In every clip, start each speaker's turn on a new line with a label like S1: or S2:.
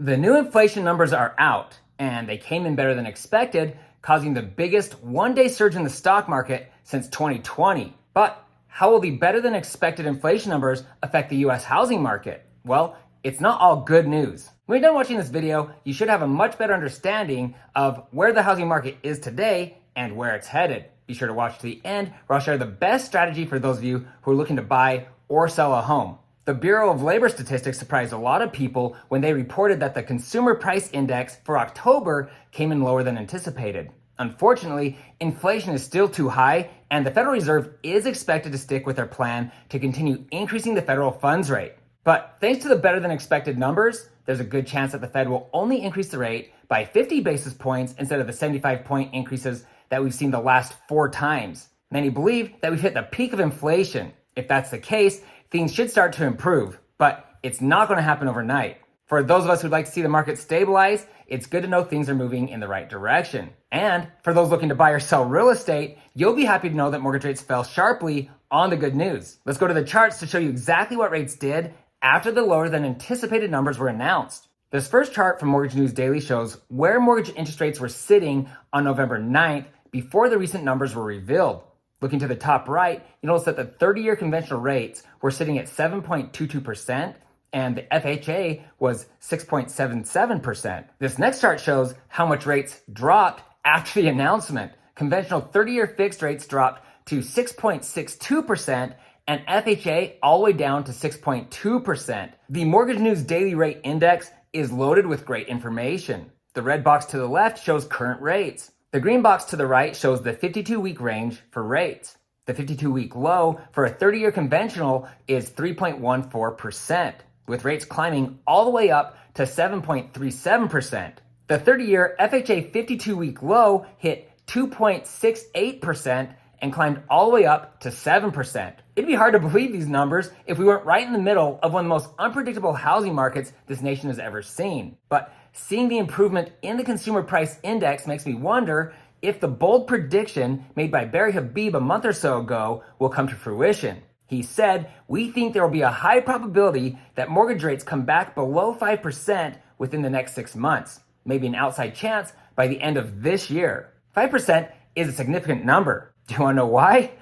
S1: The new inflation numbers are out, and they came in better than expected, causing the biggest one-day surge in the stock market since 2020. But how will the better than expected inflation numbers affect the US housing market? Well, it's not all good news. When you're done watching this video, you should have a much better understanding of where the housing market is today and where it's headed. Be sure to watch to the end, where I'll share the best strategy for those of you who are looking to buy or sell a home. The Bureau of Labor Statistics surprised a lot of people when they reported that the Consumer Price Index for October came in lower than anticipated. Unfortunately, inflation is still too high, and the Federal Reserve is expected to stick with their plan to continue increasing the federal funds rate. But thanks to the better than expected numbers, there's a good chance that the Fed will only increase the rate by 50 basis points instead of the 75-point increases that we've seen the last 4 times. Many believe that we've hit the peak of inflation. If that's the case, things should start to improve, but it's not going to happen overnight. For those of us who'd like to see the market stabilize, it's good to know things are moving in the right direction. And for those looking to buy or sell real estate, you'll be happy to know that mortgage rates fell sharply on the good news. Let's go to the charts to show you exactly what rates did after the lower than anticipated numbers were announced. This first chart from Mortgage News Daily shows where mortgage interest rates were sitting on November 9th before the recent numbers were revealed. Looking to the top right, you notice that the 30-year conventional rates were sitting at 7.22%, and the FHA was 6.77%. This next chart shows how much rates dropped after the announcement. Conventional 30-year fixed rates dropped to 6.62%, and FHA all the way down to 6.2%. The Mortgage News Daily Rate Index is loaded with great information. The red box to the left shows current rates. The green box to the right shows the 52-week range for rates. The 52-week low for a 30-year conventional is 3.14%, with rates climbing all the way up to 7.37%. The 30-year FHA 52-week low hit 2.68% and climbed all the way up to 7%. It'd be hard to believe these numbers if we weren't right in the middle of one of the most unpredictable housing markets this nation has ever seen. But seeing the improvement in the Consumer Price Index makes me wonder if the bold prediction made by Barry Habib a month or so ago will come to fruition. He said, "We think there will be a high probability that mortgage rates come back below 5% within the next 6 months, maybe an outside chance by the end of this year." 5% is a significant number. Do you want to know why?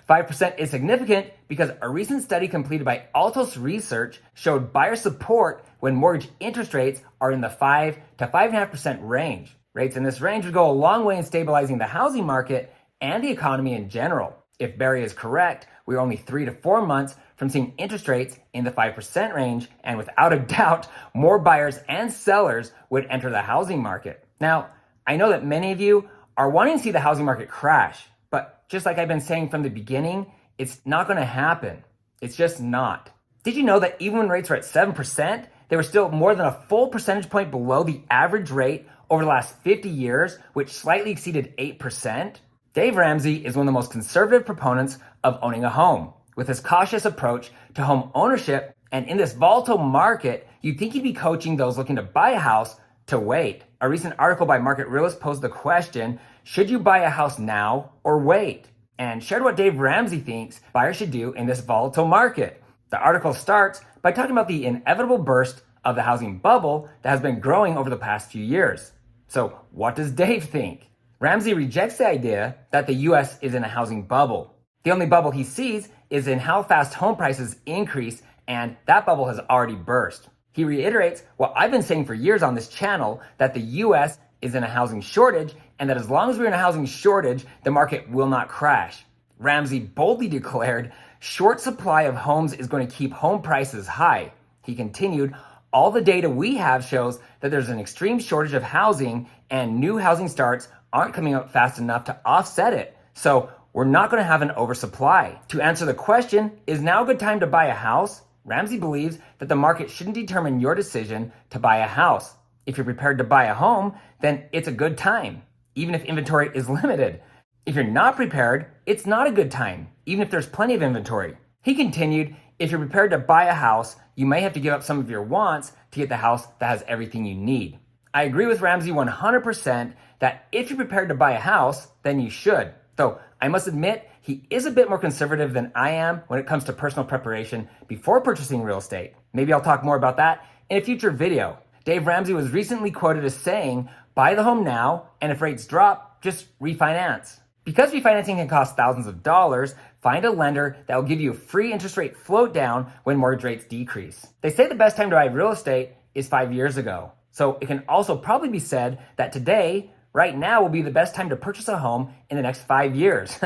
S1: 5% is significant because a recent study completed by Altos Research showed buyer support when mortgage interest rates are in the 5 to 5.5% range. Rates in this range would go a long way in stabilizing the housing market and the economy in general. If Barry is correct, we're only 3 to 4 months from seeing interest rates in the 5% range, and without a doubt, more buyers and sellers would enter the housing market. Now, I know that many of you are wanting to see the housing market crash, but just like I've been saying from the beginning, it's not going to happen. It's just not. Did you know that even when rates were at 7%, they were still more than a full percentage point below the average rate over the last 50 years, which slightly exceeded 8%? Dave Ramsey is one of the most conservative proponents of owning a home. With his cautious approach to home ownership, and in this volatile market, you'd think he'd be coaching those looking to buy a house to wait. A recent article by Market Realist posed the question, should you buy a house now or wait? And shared what Dave Ramsey thinks buyers should do in this volatile market. The article starts by talking about the inevitable burst of the housing bubble that has been growing over the past few years. So what does Dave think? Ramsey rejects the idea that the US is in a housing bubble. The only bubble he sees is in how fast home prices increase, and that bubble has already burst. He reiterates what I've been saying for years on this channel, that the US is in a housing shortage, and that as long as we're in a housing shortage, the market will not crash. Ramsey boldly declared, short supply of homes is going to keep home prices high. He continued, all the data we have shows that there's an extreme shortage of housing, and new housing starts aren't coming up fast enough to offset it. So we're not going to have an oversupply. To answer the question, is now a good time to buy a house? Ramsey believes that the market shouldn't determine your decision to buy a house. If you're prepared to buy a home, then it's a good time, even if inventory is limited. If you're not prepared, it's not a good time, even if there's plenty of inventory. He continued, if you're prepared to buy a house, you may have to give up some of your wants to get the house that has everything you need. I agree with Ramsey 100% that if you're prepared to buy a house, then you should. Though I must admit, he is a bit more conservative than I am when it comes to personal preparation before purchasing real estate. Maybe I'll talk more about that in a future video. Dave Ramsey was recently quoted as saying, "Buy the home now, and if rates drop, just refinance." Because refinancing can cost thousands of dollars, find a lender that will give you a free interest rate float down when mortgage rates decrease. They say the best time to buy real estate is 5 years ago. So it can also probably be said that today, right now, will be the best time to purchase a home in the next 5 years.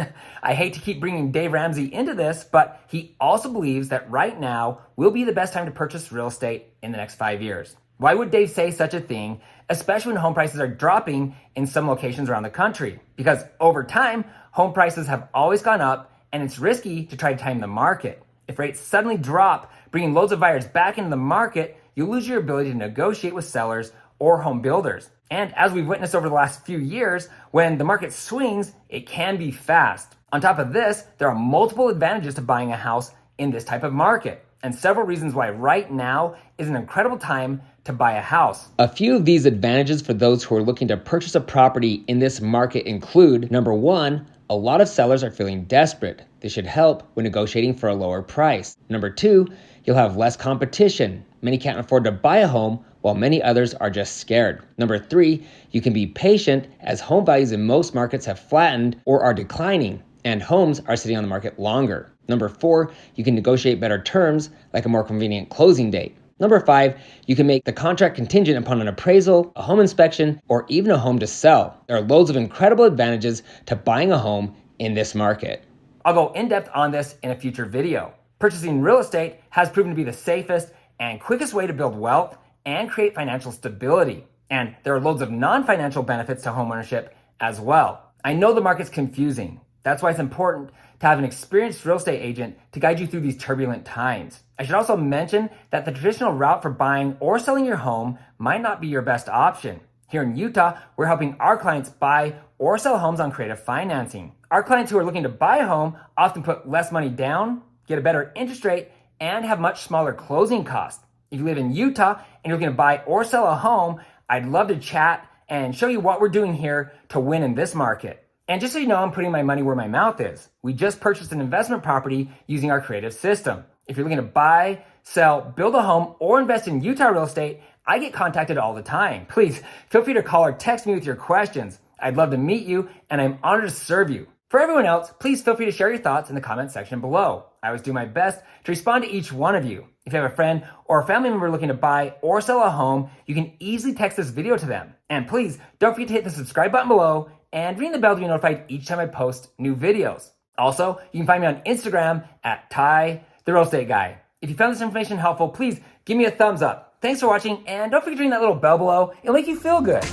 S1: I hate to keep bringing Dave Ramsey into this, but he also believes that right now will be the best time to purchase real estate in the next 5 years. Why would Dave say such a thing, especially when home prices are dropping in some locations around the country? Because over time, home prices have always gone up, and it's risky to try to time the market. If rates suddenly drop, bringing loads of buyers back into the market, you'll lose your ability to negotiate with sellers or home builders. And as we've witnessed over the last few years, when the market swings, it can be fast. On top of this, there are multiple advantages to buying a house in this type of market, and several reasons why right now is an incredible time to buy a house. A few of these advantages for those who are looking to purchase a property in this market include, number one, a lot of sellers are feeling desperate. This should help when negotiating for a lower price. Number two, you'll have less competition. Many can't afford to buy a home, while many others are just scared. Number three, you can be patient as home values in most markets have flattened or are declining, and homes are sitting on the market longer. Number four, you can negotiate better terms, like a more convenient closing date. Number five, you can make the contract contingent upon an appraisal, a home inspection, or even a home to sell. There are loads of incredible advantages to buying a home in this market. I'll go in depth on this in a future video. Purchasing real estate has proven to be the safest and quickest way to build wealth and create financial stability. And there are loads of non-financial benefits to homeownership as well. I know the market's confusing. That's why it's important to have an experienced real estate agent to guide you through these turbulent times. I should also mention that the traditional route for buying or selling your home might not be your best option. Here in Utah, we're helping our clients buy or sell homes on creative financing. Our clients who are looking to buy a home often put less money down, get a better interest rate, and have much smaller closing costs. If you live in Utah and you're looking to buy or sell a home, I'd love to chat and show you what we're doing here to win in this market. And just so you know, I'm putting my money where my mouth is. We just purchased an investment property using our creative system. If you're looking to buy, sell, build a home, or invest in Utah real estate, I get contacted all the time. Please feel free to call or text me with your questions. I'd love to meet you, and I'm honored to serve you. For everyone else, please feel free to share your thoughts in the comment section below. I always do my best to respond to each one of you. If you have a friend or a family member looking to buy or sell a home, you can easily text this video to them. And please don't forget to hit the subscribe button below and ring the bell to be notified each time I post new videos. Also, you can find me on Instagram at Ty, the Real Estate Guy. If you found this information helpful, please give me a thumbs up. Thanks for watching, and don't forget to ring that little bell below. It'll make you feel good.